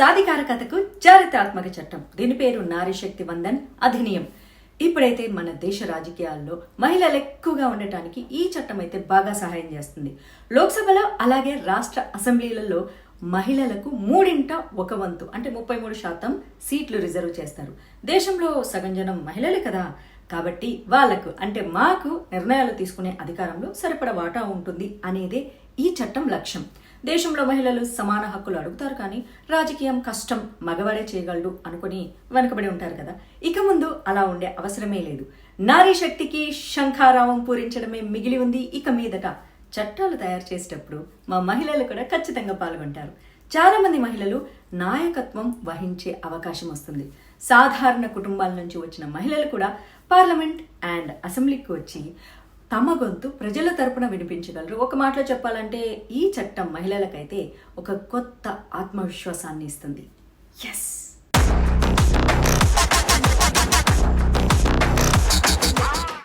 సాధికారకతకు చారిత్రాత్మక చట్టం. దీని పేరు నారీ శక్తి వందన్ అధినియం. ఇప్పుడైతే మన దేశ రాజకీయాల్లో మహిళలు ఎక్కువగా ఉండటానికి ఈ చట్టం అయితే బాగా సహాయం చేస్తుంది. లోక్సభలో అలాగే రాష్ట్ర అసెంబ్లీలలో మహిళలకు 1/3 అంటే 33% సీట్లు రిజర్వ్ చేస్తారు. దేశంలో సగం జనం మహిళలే కదా, కాబట్టి వాళ్లకు అంటే మాకు నిర్ణయాలు తీసుకునే అధికారంలో సరిపడ వాటా ఉంటుంది అనేదే ఈ చట్టం లక్ష్యం. దేశంలో మహిళలు సమాన హక్కులు అడుగుతారు, కానీ రాజకీయం కష్టం, మగవాడే చేయగలడు అనుకుని వెనుకబడి ఉంటారు కదా. ఇక ముందు అలా ఉండే అవసరమే లేదు. నారీ శక్తికి శంఖారావం పూరించడమే మిగిలి ఉంది. ఇక మీదట చట్టాలు తయారు చేసేటప్పుడు మా మహిళలు కూడా ఖచ్చితంగా పాల్గొంటారు. చాలా మంది మహిళలు నాయకత్వం వహించే అవకాశం వస్తుంది. సాధారణ కుటుంబాల నుంచి వచ్చిన మహిళలు కూడా పార్లమెంట్ అండ్ అసెంబ్లీకి వచ్చి తమ గొంతు ప్రజల తరపున వినిపించగలరు. ఒక మాటలో చెప్పాలంటే ఈ చట్టం మహిళలకైతే ఒక కొత్త ఆత్మవిశ్వాసాన్ని ఇస్తుంది. ఎస్.